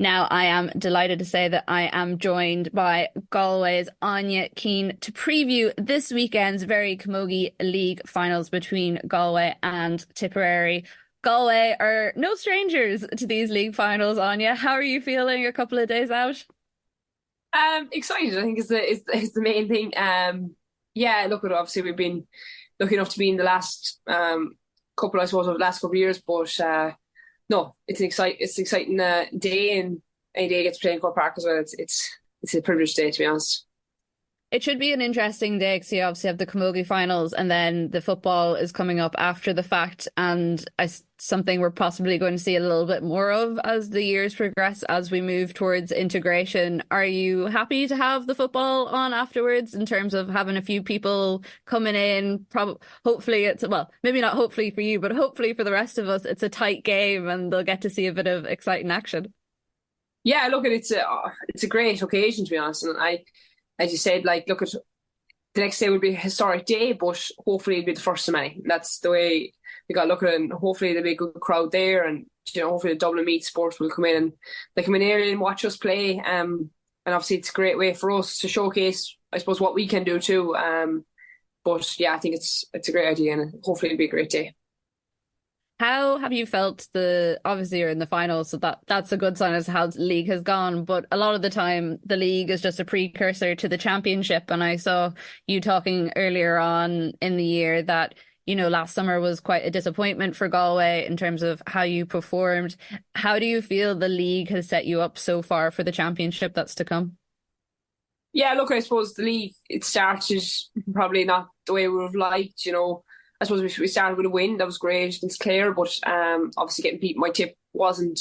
Now, I am delighted to say that I am joined by Galway's Aine Keane to preview this weekend's Very Camogie League finals between Galway and Tipperary. Galway are no strangers to these league finals, Anya. How are you feeling a couple of days out? Excited, I think is the main thing. Yeah, look, obviously we've been lucky enough to be in the last couple, I suppose, of the last couple of years. But no, it's an exciting day, and any day I get to play in Croke Park as well. It's a privileged day, to be honest. It should be an interesting day because you obviously have the Camogie finals and then the football is coming up after the fact. And something we're possibly going to see a little bit more of as the years progress, as we move towards integration. Are you happy to have the football on afterwards in terms of having a few people coming in? Hopefully it's, well, maybe not hopefully for you, but hopefully for the rest of us, it's a tight game and they'll get to see a bit of exciting action. Yeah, look, it's a great occasion, to be honest. And as you said, like, look at the next day would be a historic day, but hopefully it'll be the first of many. That's the way we got to look at it, and hopefully there'll be a good crowd there, and hopefully the Dublin Meat Sports will come in and they come in early and watch us play. And obviously it's a great way for us to showcase, I suppose, what we can do too. But yeah, I think it's a great idea, and hopefully it'll be a great day. How have you felt obviously you're in the final, so that's a good sign as to how the league has gone. But a lot of the time the league is just a precursor to the championship. And I saw you talking earlier on in the year that, last summer was quite a disappointment for Galway in terms of how you performed. How do you feel the league has set you up so far for the championship that's to come? Yeah, look, I suppose the league, it started probably not the way we would have liked. I suppose we started with a win. That was great against Clare, but obviously getting beaten by Tipp wasn't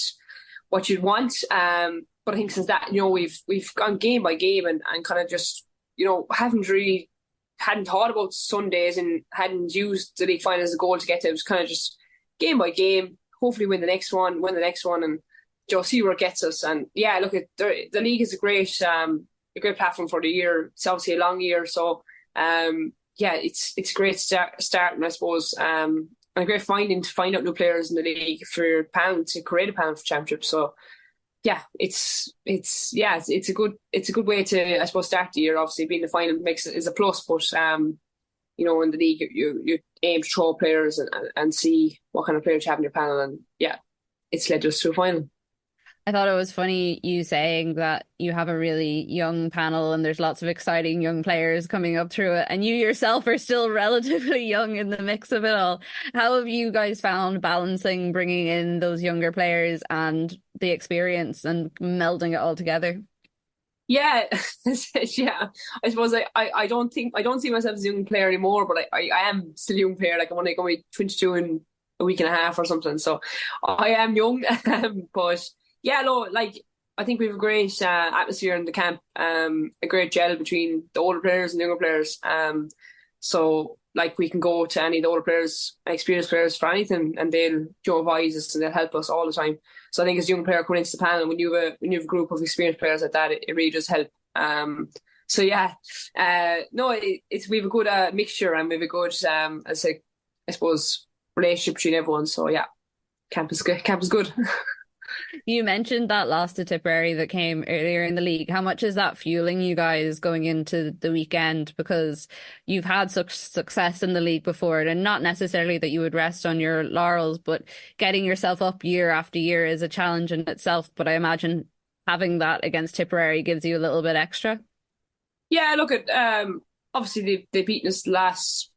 what you'd want. But I think since that, we've gone game by game and kind of just, hadn't thought about Sundays and hadn't used the league final as a goal to get to. It was kind of just game by game. Hopefully win the next one, and see where it gets us. And yeah, look, the league is a great platform for the year. It's obviously a long year, so. Yeah, it's a great start, I suppose, and a great finding to find out new players in the league for pound to create a pound for championship. So yeah, it's a good way to, I suppose, start the year. Obviously, being the final makes it is a plus, but in the league you aim to throw players and see what kind of players you have in your panel, and yeah, it's led us to a final. I thought it was funny you saying that you have a really young panel and there's lots of exciting young players coming up through it, and you yourself are still relatively young in the mix of it all. How have you guys found balancing bringing in those younger players and the experience and melding it all together? Yeah, yeah. I suppose I don't see myself as a young player anymore, but I am still a young player. Like, I'm only going to be 22 in a week and a half or something. So I am young, but. Yeah, no, like, I think we have a great atmosphere in the camp, a great gel between the older players and the younger players. So like, we can go to any of the older players, experienced players for anything, and they'll advise us and they'll help us all the time. So I think as a young player coming into the panel, when you have a group of experienced players like that, it really does help. So yeah, no, we have a good mixture, and we have a good, I suppose, relationship between everyone. So yeah, camp is good. Camp is good. You mentioned that loss to Tipperary that came earlier in the league. How much is that fueling you guys going into the weekend? Because you've had such success in the league before, and not necessarily that you would rest on your laurels, but getting yourself up year after year is a challenge in itself. But I imagine having that against Tipperary gives you a little bit extra. Yeah, look at obviously they beaten us last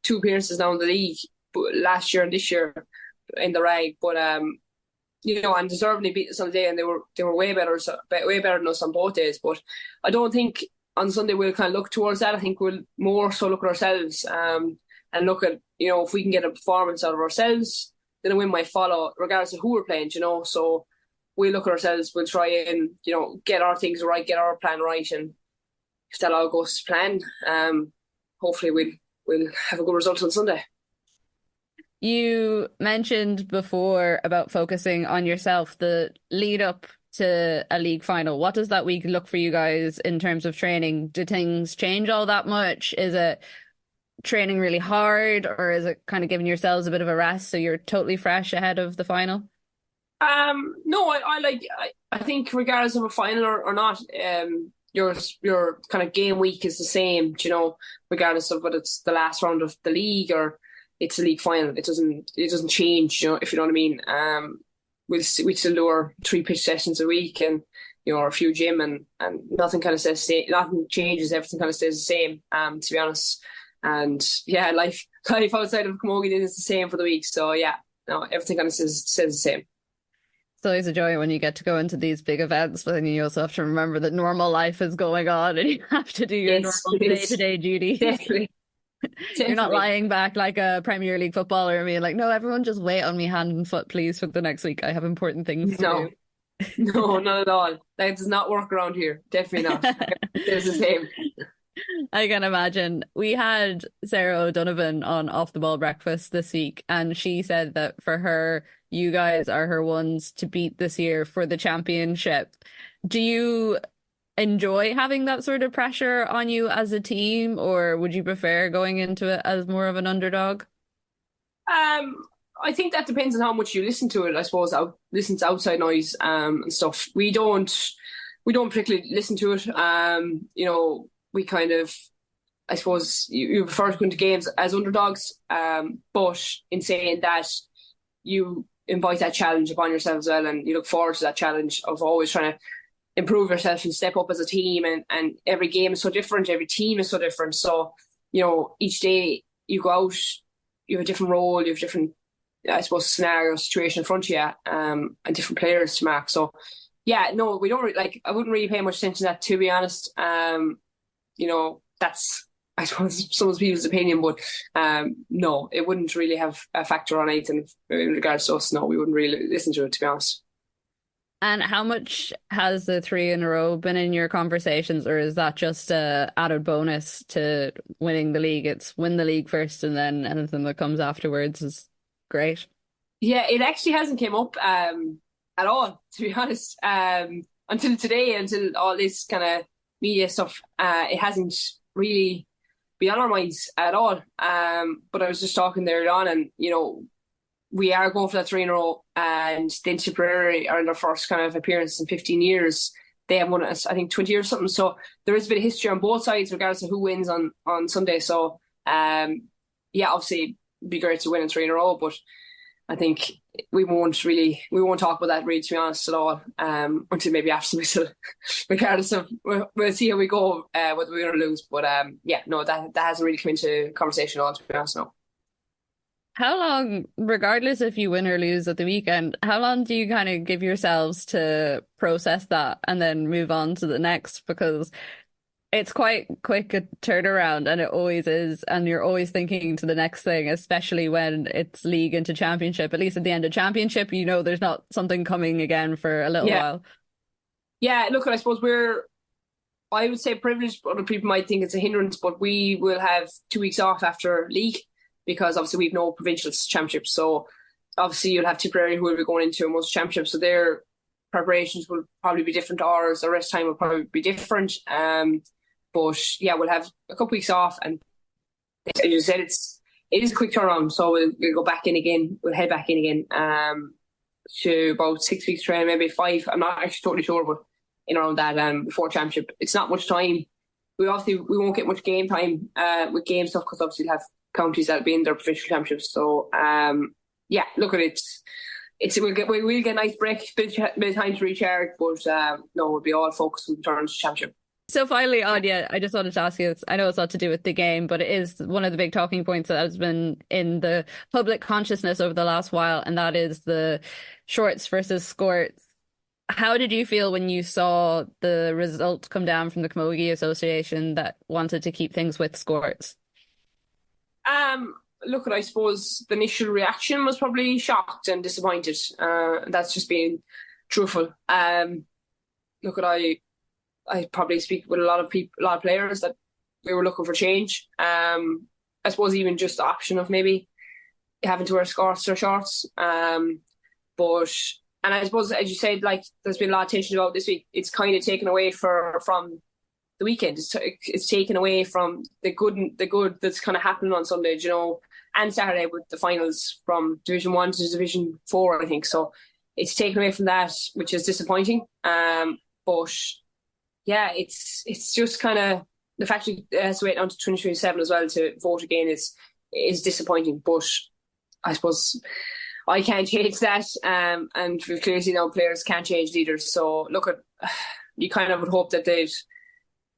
two appearances now in the league, but last year and this year in the rag, but and deservedly beat us on the day, and they were way better than us on both days. But I don't think on Sunday we'll kind of look towards that. I think we'll more so look at ourselves, and look at, if we can get a performance out of ourselves, then a win might follow, regardless of who we're playing. So we look at ourselves. We'll try and get our things right, get our plan right, and if that all goes to plan, hopefully we'll have a good result on Sunday. You mentioned before about focusing on yourself, the lead up to a league final. What does that week look for you guys in terms of training? Do things change all that much? Is it training really hard, or is it kind of giving yourselves a bit of a rest so you're totally fresh ahead of the final? No, I think regardless of a final or not, your kind of game week is the same, regardless of whether it's the last round of the league or it's a league final. It doesn't change, if you know what I mean. We still do our 3 pitch sessions a week and a few gym and nothing kind of says nothing changes, everything kind of stays the same, to be honest. And yeah, life outside of camogie is the same for the week. So yeah, no, everything kind of stays the same. It's always a joy when you get to go into these big events, but then you also have to remember that normal life is going on and you have to do your Yes, normal it is. day-to-day duties. Definitely. You're not Definitely. lying back like a Premier League footballer and being like, no, everyone just wait on me hand and foot, please, for the next week. I have important things to do. No, no, not at all. That does not work around here. Definitely not. It's the same. I can imagine. We had Sarah O'Donovan on Off the Ball Breakfast this week, and she said that for her, you guys are her ones to beat this year for the championship. Do you enjoy having that sort of pressure on you as a team, or would you prefer going into it as more of an underdog? Um, I think that depends on how much you listen to it. I suppose listen to outside noise and stuff. We don't particularly listen to it. We kind of, I suppose you prefer to go into games as underdogs. But in saying that, you invite that challenge upon yourself as well, and you look forward to that challenge of always trying to improve yourself and step up as a team. And every game is so different. Every team is so different. So, each day you go out, you have a different role, you have different, I suppose, scenario, situation in front of you, and different players to mark. So, yeah, no, we don't I wouldn't really pay much attention to that, to be honest. That's, I suppose, some of people's opinion, but no, it wouldn't really have a factor on anything in regards to us. No, we wouldn't really listen to it, to be honest. And how much has the three in a row been in your conversations, or is that just a added bonus to winning the league? It's win the league first, and then anything that comes afterwards is great. Yeah, it actually hasn't came up at all, to be honest. Until today, until all this kind of media stuff, it hasn't really been on our minds at all. But I was just talking there on, and we are going for that 3 in a row, and then Tipperary are in their first kind of appearance in 15 years. They have won it, I think, 20 years or something. So there is a bit of history on both sides, regardless of who wins on Sunday. So, yeah, obviously it'd be great to win in 3 in a row, but I think we won't talk about that really, to be honest, at all, until maybe after the whistle, regardless of, we'll see how we go, whether we win or lose. But yeah, no, that hasn't really come into conversation at all, to be honest, no. How long, regardless if you win or lose at the weekend, how long do you kind of give yourselves to process that and then move on to the next? Because it's quite quick a turnaround, and it always is, and you're always thinking to the next thing, especially when it's league into championship. At least at the end of championship, there's not something coming again for a little Yeah. while. Yeah, look, I suppose I would say privileged, but other people might think it's a hindrance, but we will have 2 weeks off after league, because obviously we've no provincial championships. So obviously you'll have Tipperary, who will be going into most championships. So their preparations will probably be different to ours. The rest time will probably be different. But yeah, we'll have a couple of weeks off, and as you said, it is a quick turnaround. So we'll go back in again. We'll head back in again to about 6 weeks training, maybe 5. I'm not actually totally sure, but in around that before championship, it's not much time. We won't get much game time with game stuff, because obviously we'll have counties that'll be in their provincial championships. So yeah, look at it. We'll get a nice break, bit of time to recharge, but no, we'll be all focused on the turn to championship. So finally, Anya, I just wanted to ask you this. I know it's not to do with the game, but it is one of the big talking points that has been in the public consciousness over the last while, and that is the shorts versus skirts. How did you feel when you saw the result come down from the Camogie Association that wanted to keep things with skirts? Look, I suppose the initial reaction was probably shocked and disappointed. That's just being truthful. Look, I probably speak with a lot of people, a lot of players, that we were looking for change. I suppose even just the option of maybe having to wear skirts or shorts. And I suppose, as you said, there's been a lot of tension about this week. It's kind of taken away from the weekend. It's taken away from the good that's kind of happening on Sunday, and Saturday with the finals from Division 1 to Division 4, I think. So it's taken away from that, which is disappointing. But yeah, it's just kind of the fact that it has to wait until 2027 as well to vote again is disappointing. But I suppose I can't change that, and we've clearly seen now players can't change it either. So look at you kind of would hope that they'd,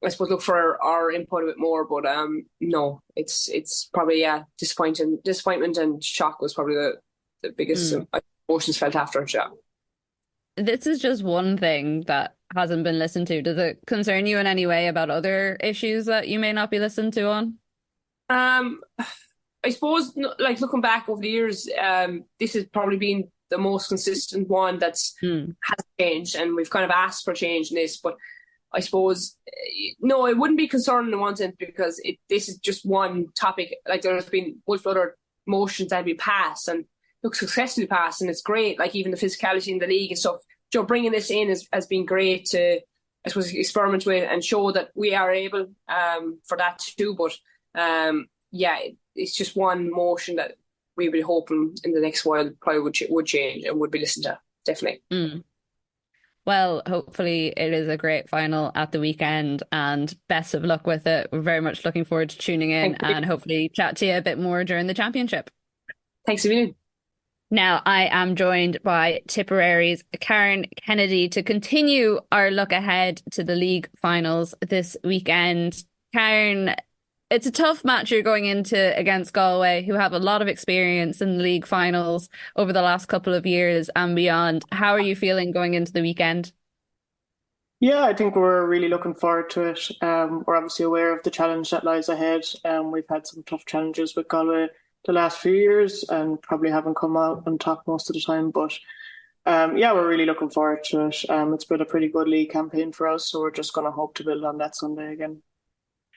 I suppose, look for our input a bit more. But no, it's probably disappointment and shock was probably the biggest emotions felt after it. Yeah. This is just one thing that hasn't been listened to. Does it concern you in any way about other issues that you may not be listened to on? I suppose, like looking back over the years, this has probably been the most consistent one that's has changed, and we've kind of asked for change in this. But I suppose no, it wouldn't be concerning in one sense because this is just one topic. Like there's been multiple other motions that have been passed and look successfully passed, and it's great. Like even the physicality in the league and stuff. Joe, bringing this in has been great to, I suppose, experiment with and show that we are able for that too. But yeah, it's just one motion that we would be hoping in the next while probably would change and would be listened to, definitely. Well, hopefully it is a great final at the weekend and best of luck with it. We're very much looking forward to tuning in and hopefully chat to you a bit more during the championship. Thanks a million. Now, I am joined by Tipperary's Karen Kennedy to continue our look ahead to the league finals this weekend. Karen, it's a tough match you're going into against Galway, who have a lot of experience in the league finals over the last couple of years and beyond. How are you feeling going into the weekend? Yeah, I think we're really looking forward to it. We're obviously aware of the challenge that lies ahead. We've had some tough challenges with Galway the last few years and probably haven't come out on top most of the time. But yeah, we're really looking forward to it. It's been a pretty good league campaign for us, so we're just going to hope to build on that Sunday again.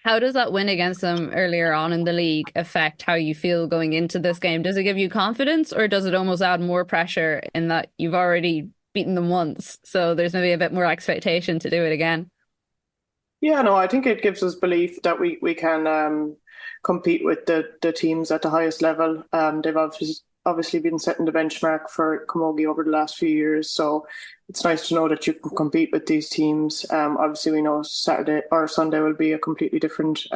How does that win against them earlier on in the league affect how you feel going into this game? Does it give you confidence or does it almost add more pressure in that you've already beaten them once? So there's maybe a bit more expectation to do it again. Yeah, no, I think it gives us belief that we can compete with the teams at the highest level. They've obviously been setting the benchmark for Camogie over the last few years. So it's nice to know that you can compete with these teams. Obviously, we know Saturday or Sunday will be a completely different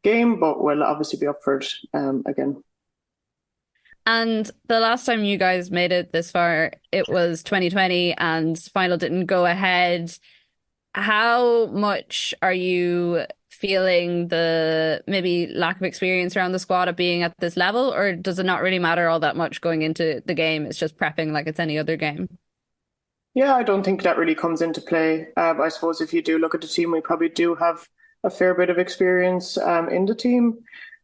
game, but we'll obviously be up for it again. And the last time you guys made it this far, it was 2020 and final didn't go ahead. How much are you feeling the maybe lack of experience around the squad of being at this level, or does it not really matter all that much going into the game? It's just prepping like it's any other game. Yeah, I don't think that really comes into play. I suppose if you do look at the team, we probably do have a fair bit of experience in the team.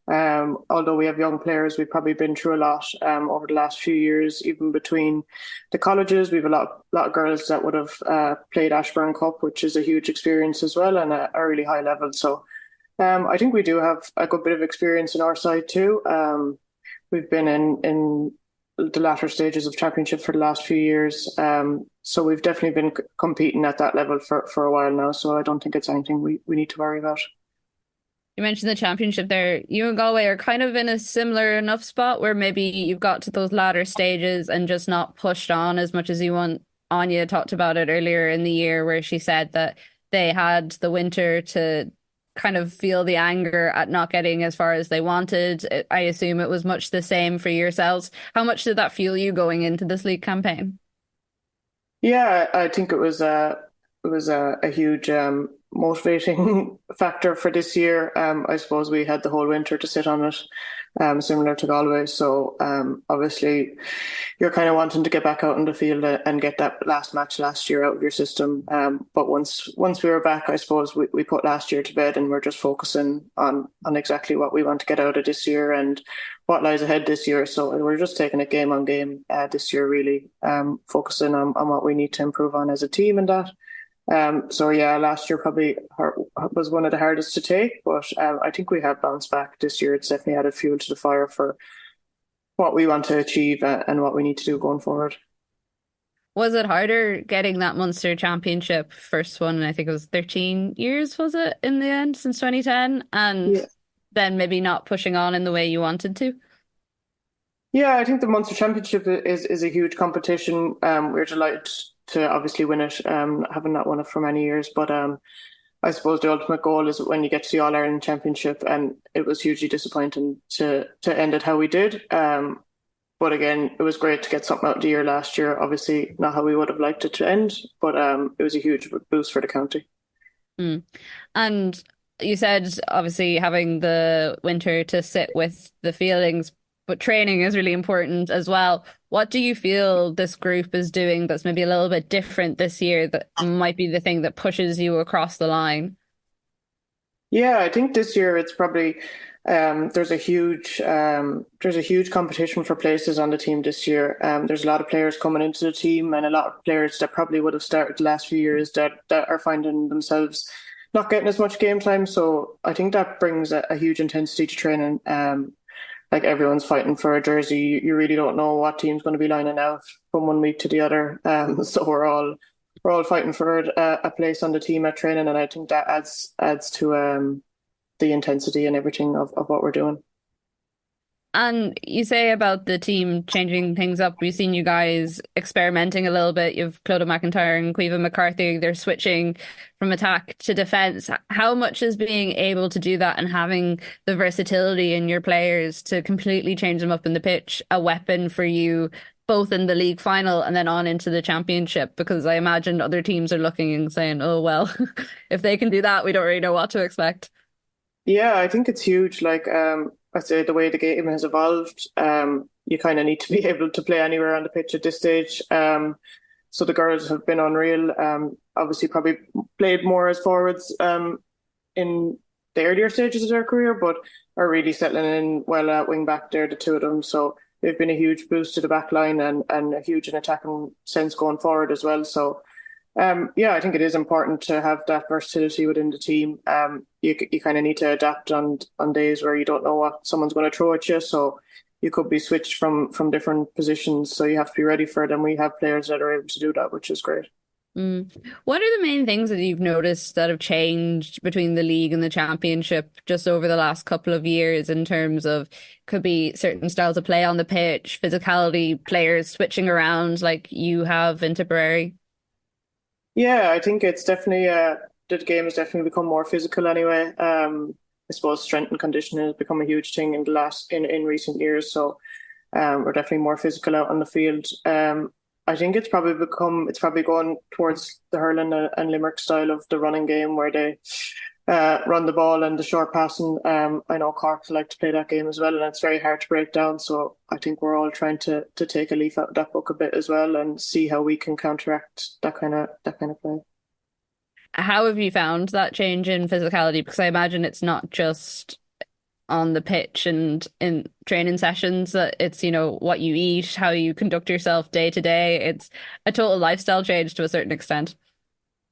Although we have young players, we've probably been through a lot over the last few years, even between the colleges. We have a lot of girls that would have played Ashburn Cup, which is a huge experience as well and a really high level. So I think we do have a good bit of experience in our side too. We've been in the latter stages of championship for the last few years. So we've definitely been competing at that level for a while now. So I don't think it's anything we need to worry about. You mentioned the championship there. You and Galway are kind of in a similar enough spot where maybe you've got to those latter stages and just not pushed on as much as you want. Anya talked about it earlier in the year where she said that they had the winter to kind of feel the anger at not getting as far as they wanted. I assume it was much the same for yourselves. How much did that fuel you going into this league campaign? Yeah, I think it was a huge motivating factor for this year. I suppose we had the whole winter to sit on it, similar to Galway. So obviously you're kind of wanting to get back out in the field and get that last match last year out of your system. But once we were back, I suppose we put last year to bed and we're just focusing on exactly what we want to get out of this year and what lies ahead this year. So we're just taking it game on game this year, really focusing on what we need to improve on as a team and that. So yeah, last year probably was one of the hardest to take, but I think we have bounced back this year. It's definitely added fuel to the fire for what we want to achieve and what we need to do going forward. Was it harder getting that Munster Championship first one? I think it was 13 years, was it, in the end, since 2010? And then maybe not pushing on in the way you wanted to? Yeah, I think the Munster Championship is a huge competition. We're delighted to obviously win it. Haven't not won it for many years, but I suppose the ultimate goal is when you get to the All Ireland Championship, and it was hugely disappointing to end it how we did. But again, it was great to get something out of the year last year. Obviously, not how we would have liked it to end, but it was a huge boost for the county. Mm. And you said obviously having the winter to sit with the feelings, but training is really important as well. What do you feel this group is doing that's maybe a little bit different this year that might be the thing that pushes you across the line? Yeah, I think this year it's probably there's a huge competition for places on the team this year. There's a lot of players coming into the team and a lot of players that probably would have started the last few years that are finding themselves not getting as much game time. So I think that brings a huge intensity to training. Like everyone's fighting for a jersey. You really don't know what team's going to be lining out from one week to the other. So we're all fighting for a place on the team at training, and I think that adds to the intensity and everything of what we're doing. And you say about the team changing things up. We've seen you guys experimenting a little bit. You've Clodagh McIntyre and Caoimhe McCarthy. They're switching from attack to defence. How much is being able to do that and having the versatility in your players to completely change them up in the pitch a weapon for you, both in the league final and then on into the championship? Because I imagine other teams are looking and saying, oh, well, if they can do that, we don't really know what to expect. Yeah, I think it's huge. Like I say, the way the game has evolved, you kind of need to be able to play anywhere on the pitch at this stage. So the girls have been unreal. Obviously, probably played more as forwards in the earlier stages of their career, but are really settling in well at wing back there, the two of them. So they've been a huge boost to the back line and a huge in attacking sense going forward as well. So yeah, I think it is important to have that versatility within the team. You kind of need to adapt on days where you don't know what someone's going to throw at you. So you could be switched from different positions. So you have to be ready for it. And we have players that are able to do that, which is great. Mm. What are the main things that you've noticed that have changed between the league and the championship just over the last couple of years in terms of could be certain styles of play on the pitch, physicality, players switching around like you have in Tipperary? Yeah, I think it's definitely the game has definitely become more physical anyway. I suppose strength and conditioning has become a huge thing in the last in recent years. So we're definitely more physical out on the field. I think it's probably going towards the hurling and Limerick style of the running game where they run the ball and the short passing. I know Cork like to play that game as well, and it's very hard to break down. So I think we're all trying to take a leaf out of that book a bit as well and see how we can counteract that kind of play. How have you found that change in physicality? Because I imagine it's not just on the pitch and in training sessions that it's, what you eat, how you conduct yourself day to day. It's a total lifestyle change to a certain extent.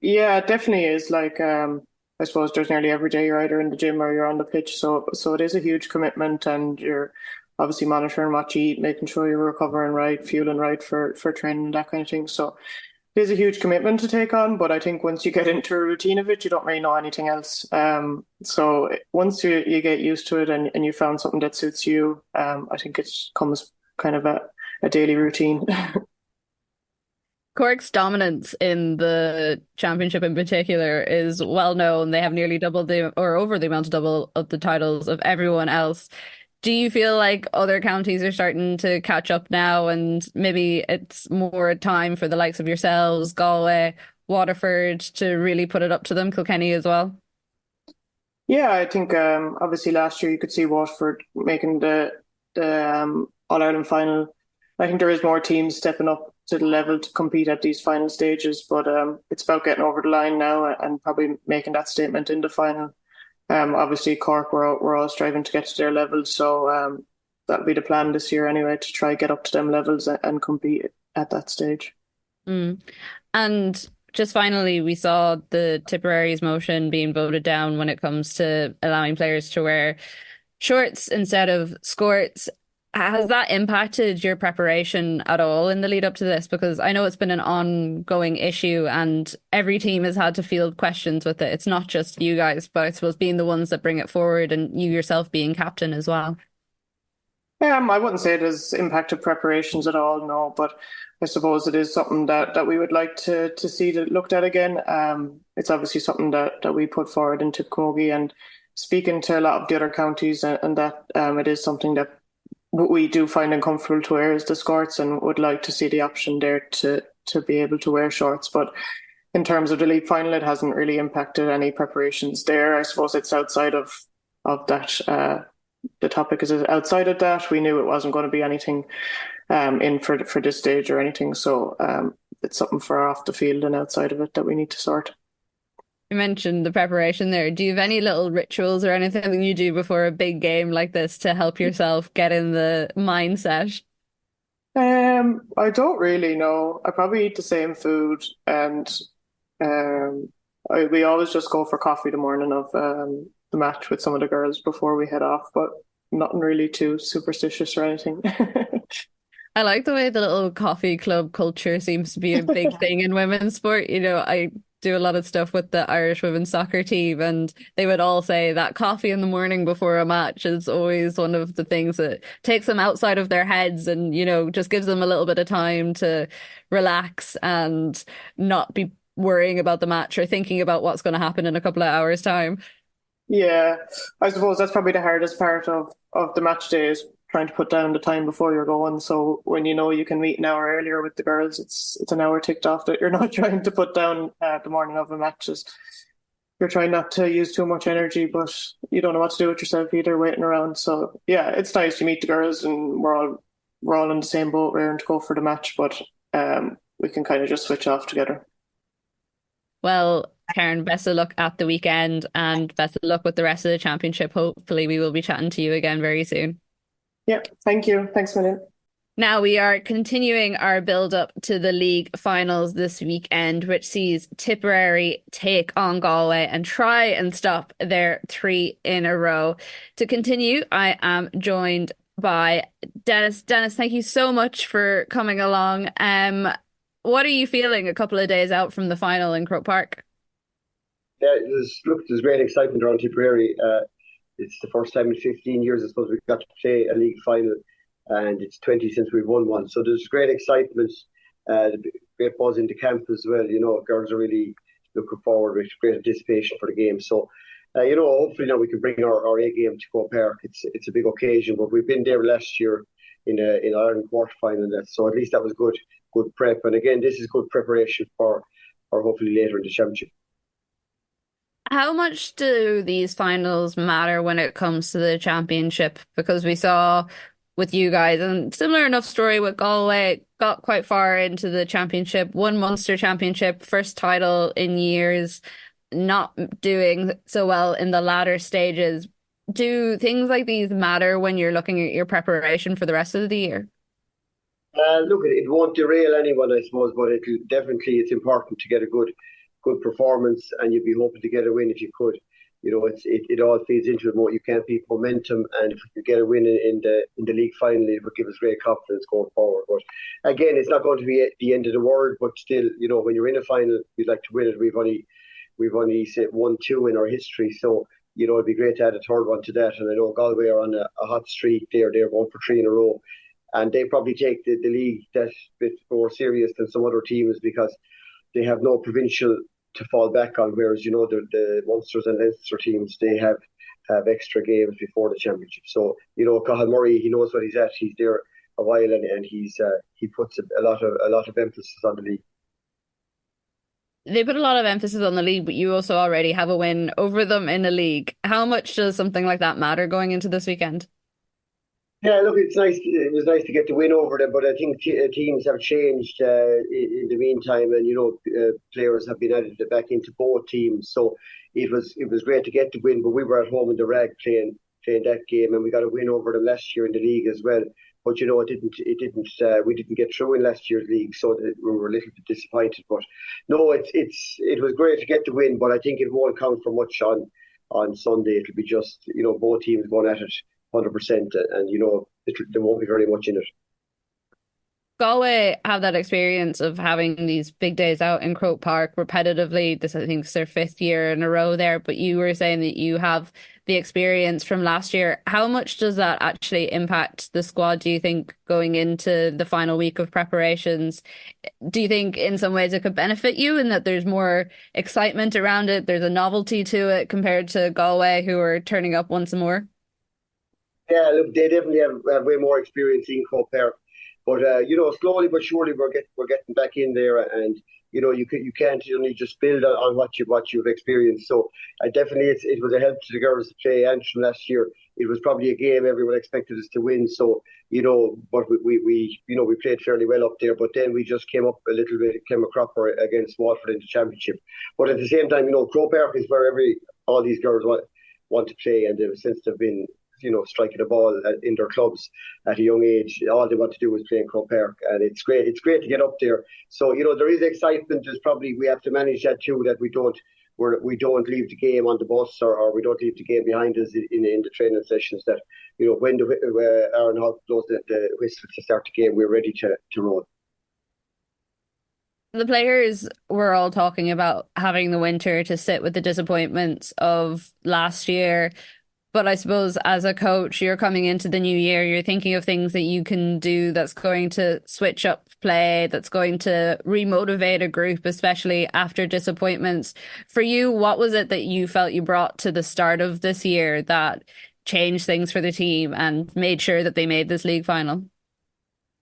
Yeah, it definitely is. Like I suppose there's nearly every day you're either in the gym or you're on the pitch. So it is a huge commitment, and you're obviously monitoring what you eat, making sure you're recovering right, fueling right for training, that kind of thing. So it is a huge commitment to take on, but I think once you get into a routine of it, you don't really know anything else. So once you get used to it and you found something that suits you, I think it comes kind of a daily routine. Cork's dominance in the championship in particular is well known. They have nearly doubled or over the amount of double of the titles of everyone else. Do you feel like other counties are starting to catch up now and maybe it's more time for the likes of yourselves, Galway, Waterford to really put it up to them, Kilkenny as well? Yeah, I think obviously last year you could see Waterford making the All Ireland final. I think there is more teams stepping up to the level to compete at these final stages, but it's about getting over the line now and probably making that statement in the final. Obviously Cork we're all striving to get to their levels, so that'll be the plan this year anyway to try get up to them levels and compete at that stage. Mm. And just finally, we saw the Tipperary's motion being voted down when it comes to allowing players to wear shorts instead of skirts. Has that impacted your preparation at all in the lead up to this? Because I know it's been an ongoing issue and every team has had to field questions with it. It's not just you guys, but I suppose being the ones that bring it forward and you yourself being captain as well. I wouldn't say it has impacted preparations at all, no, but I suppose it is something that we would like to see looked at again. It's obviously something that we put forward in Tipp Camogie, and speaking to a lot of the other counties, and that it is something that we do find uncomfortable to wear is the skirts, and would like to see the option there to be able to wear shorts. But in terms of the league final, it hasn't really impacted any preparations there. I suppose it's outside of that. The topic is outside of that. We knew it wasn't going to be anything in for this stage or anything. So it's something for off the field and outside of it that we need to sort. You mentioned the preparation there. Do you have any little rituals or anything you do before a big game like this to help yourself get in the mindset? I don't really know. I probably eat the same food, and we always just go for coffee the morning of the match with some of the girls before we head off, but nothing really too superstitious or anything. I like the way the little coffee club culture seems to be a big thing in women's sport. I do a lot of stuff with the Irish women's soccer team, and they would all say that coffee in the morning before a match is always one of the things that takes them outside of their heads and, just gives them a little bit of time to relax and not be worrying about the match or thinking about what's going to happen in a couple of hours' time. Yeah, I suppose that's probably the hardest part of the match day is trying to put down the time before you're going. So when you know you can meet an hour earlier with the girls, it's an hour ticked off that you're not trying to put down the morning of a match. Just you're trying not to use too much energy, but you don't know what to do with yourself either, waiting around. So yeah, it's nice to meet the girls, and we're all in the same boat, raring to go for the match. But we can kind of just switch off together. Well, Karen, best of luck at the weekend and best of luck with the rest of the championship. Hopefully, we will be chatting to you again very soon. Yeah, thank you. Thanks a million. Now we are continuing our build up to the league finals this weekend, which sees Tipperary take on Galway and try and stop their three in a row. To continue, I am joined by Dennis. Dennis, thank you so much for coming along. What are you feeling a couple of days out from the final in Croke Park? Yeah, there's great excitement around Tipperary. It's the first time in 15 years, I suppose, we've got to play a league final, and it's 20 since we've won one. So there's great excitement, great buzz in the camp as well. Girls are really looking forward with great anticipation for the game. So, hopefully now we can bring our A game to Croke Park. It's a big occasion, but we've been there last year in Ireland quarter final, so at least that was good prep. And again, this is good preparation for hopefully later in the championship. How much do these finals matter when it comes to the championship? Because we saw with you guys, and similar enough story with Galway, got quite far into the championship, won Munster Championship, first title in years, not doing so well in the latter stages. Do things like these matter when you're looking at your preparation for the rest of the year? Look, it won't derail anyone, I suppose, but it's important to get a good performance, and you'd be hoping to get a win if you could. It all feeds into it. You can't beat momentum, and if we get a win in the league final, it would give us great confidence going forward. But again, it's not going to be the end of the world. But still, when you're in a final, you'd like to win it. We've only said 1-2 in our history, so it'd be great to add a third one to that. And I know Galway are on a hot streak. They're going for 3 in a row, and they probably take the league that bit more serious than some other teams because they have no provincial to fall back on, whereas the Munsters and Leinster teams, they have extra games before the championship. So Cathal Murray, he knows what he's at. He's there a while, and he puts a lot of emphasis on the league. They put a lot of emphasis on the league, but you also already have a win over them in a league. How much does something like that matter going into this weekend? Yeah, look, it's nice. It was nice to get the win over them, but I think teams have changed in the meantime, and players have been added back into both teams. So it was great to get the win, but we were at home in the rag playing that game, and we got a win over them last year in the league as well. But we didn't get through in last year's league, so we were a little bit disappointed. But no, it was great to get the win, but I think it won't count for much on Sunday. It'll be just both teams going at it 100%, and there won't be very much in it. Galway have that experience of having these big days out in Croke Park repetitively. This, I think, is their fifth year in a row there. But you were saying that you have the experience from last year. How much does that actually impact the squad, do you think, going into the final week of preparations? Do you think in some ways it could benefit you in that there's more excitement around it? There's a novelty to it compared to Galway, who are turning up once more? Yeah, look, they definitely have way more experience in Croke Park. But slowly but surely we're getting back in there, and you can't only just build on what you've experienced. So definitely it was a help to the girls to play. And from last year, it was probably a game everyone expected us to win. So but we played fairly well up there. But then we just came up a little bit, came a cropper against Waterford in the championship. But at the same time, Croke Park is where all these girls want to play, and since they've been striking a ball in their clubs at a young age. All they want to do is play in Croke Park, and it's great. It's great to get up there. So there is excitement. There's probably we have to manage that too. That we don't leave the game on the bus, or we don't leave the game behind us in the training sessions. That when Aaron Hall blows the whistle to start the game, we're ready to roll. The players were all talking about having the winter to sit with the disappointments of last year. But I suppose as a coach, you're coming into the new year, you're thinking of things that you can do that's going to switch up play, that's going to remotivate a group, especially after disappointments. For you, what was it that you felt you brought to the start of this year that changed things for the team and made sure that they made this league final?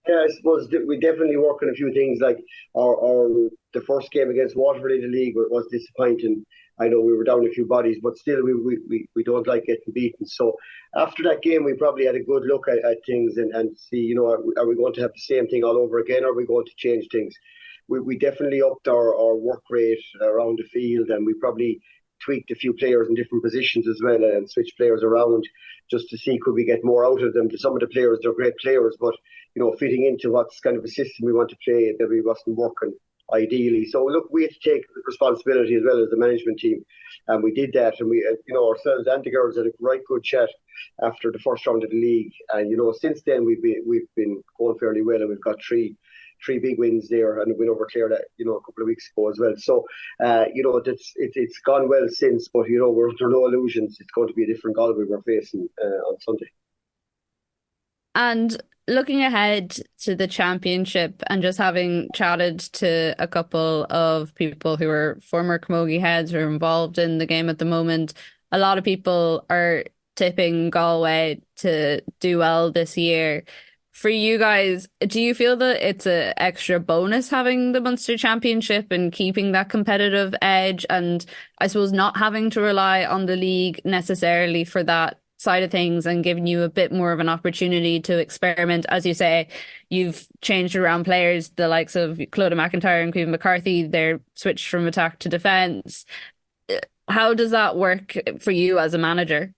Yeah, I suppose we definitely work on a few things like the first game against Waterford in the league was disappointing. I know we were down a few bodies, but still we don't like getting beaten. So after that game, we probably had a good look at things and see, are we going to have the same thing all over again, or are we going to change things? We definitely upped our work rate around the field, and we probably tweaked a few players in different positions as well and switched players around just to see could we get more out of them. To some of the players, they're great players, but fitting into what's kind of a system we want to play, that we wasn't working ideally. So look, we had to take responsibility as well as the management team, and we did that. And we, ourselves and the girls had a right good chat after the first round of the league. And since then we've been going fairly well, and we've got three big wins there, and a win over Clare that a couple of weeks ago as well. So it's gone well since, but we're under no illusions. It's going to be a different Galway we're facing on Sunday. And looking ahead to the championship, and just having chatted to a couple of people who are former camogie heads who are involved in the game at the moment, a lot of people are tipping Galway to do well this year. For you guys, do you feel that it's an extra bonus having the Munster Championship and keeping that competitive edge, and I suppose not having to rely on the league necessarily for that side of things, and giving you a bit more of an opportunity to experiment? As you say, you've changed around players, the likes of Clodagh McIntyre and Queen McCarthy, they're switched from attack to defence. How does that work for you as a manager?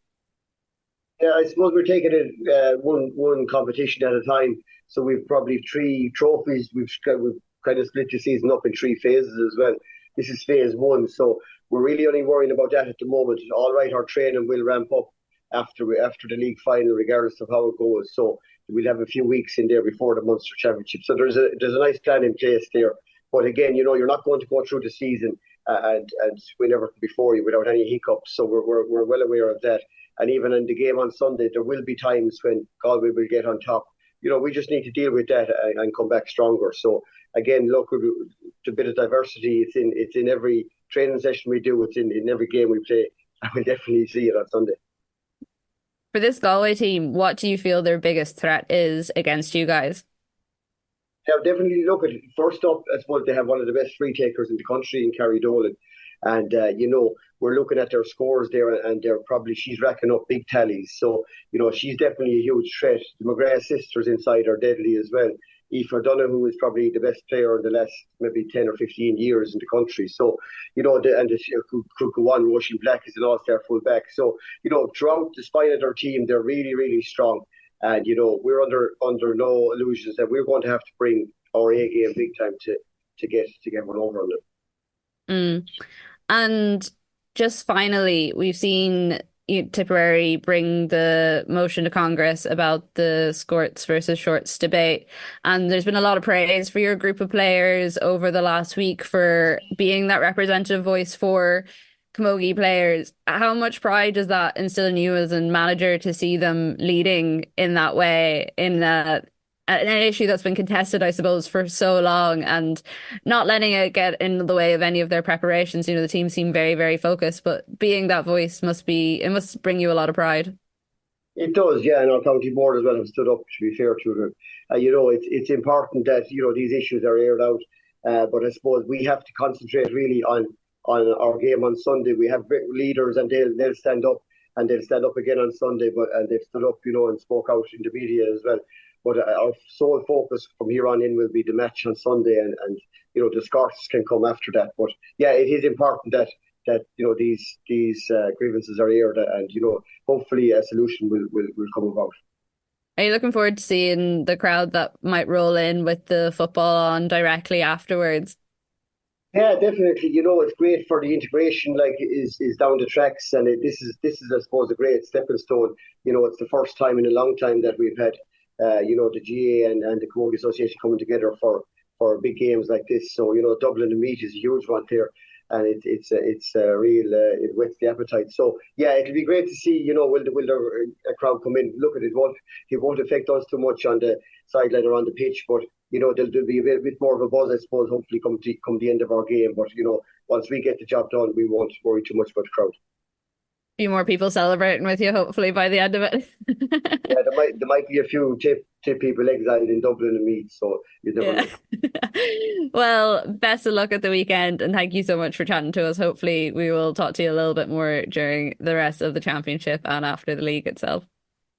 Yeah, I suppose we're taking it one competition at a time. So we've probably three trophies. We've kind of split the season up in three phases as well. This is phase one, so we're really only worrying about that at the moment. All right, our training will ramp up after the league final, regardless of how it goes. So we'll have a few weeks in there before the Munster Championship. So there's a nice plan in place there. But again, you're not going to go through the season and win everything before you without any hiccups. So we're well aware of that. And even in the game on Sunday, there will be times when Galway will get on top. We just need to deal with that and come back stronger. So again, look, it's a bit of diversity. It's in every training session we do. It's in every game we play. I will definitely see it on Sunday. For this Galway team, what do you feel their biggest threat is against you guys? Yeah, definitely. Look at it. First up, I suppose they have one of the best free takers in the country in Carrie Dolan. And, we're looking at their scores there, and she's racking up big tallies. So, she's definitely a huge threat. The McGrath sisters inside are deadly as well. Aoife O'Donoghue is probably the best player in the last maybe 10 or 15 years in the country. So, could go on. Roisin Black is an all-star full-back. So, throughout the spine of their team, they're really, really strong. And, we're under no illusions that we're going to have to bring our A game big time to get one over on them. And just finally, we've seen Tipperary bring the motion to Congress about the skirts versus shorts debate. And there's been a lot of praise for your group of players over the last week for being that representative voice for camogie players. How much pride does that instill in you as a manager to see them leading in that way in an issue that's been contested, I suppose, for so long, and not letting it get in the way of any of their preparations? The team seem very, very focused, but being that voice it must bring you a lot of pride. It does, yeah, and our county board as well have stood up, to be fair to them. It's important that, these issues are aired out, but I suppose we have to concentrate really on our game on Sunday. We have leaders, and they'll stand up, and they'll stand up again on Sunday, and they've stood up, and spoke out in the media as well. But our sole focus from here on in will be the match on Sunday, and the scores can come after that. But yeah, it is important that these grievances are aired, and hopefully a solution will come about. Are you looking forward to seeing the crowd that might roll in with the football on directly afterwards? Yeah, definitely. It's great for the integration, like is down the tracks, and this is I suppose a great stepping stone. It's the first time in a long time that we've had the GA and the Camogie Association coming together for big games like this. So Dublin and Meath is a huge one there, and it's a real it whets the appetite. So yeah, it'll be great to see. Will a crowd come in? Look, it won't affect us too much on the sideline or on the pitch, but there'll be a bit more of a buzz, I suppose. Hopefully, come the end of our game. But once we get the job done, we won't worry too much about the crowd. Few more people celebrating with you, hopefully, by the end of it. Yeah, there might be a few tip people exiled in Dublin and Meath, so you never know. Well, best of luck at the weekend, and thank you so much for chatting to us. Hopefully, we will talk to you a little bit more during the rest of the championship and after the league itself.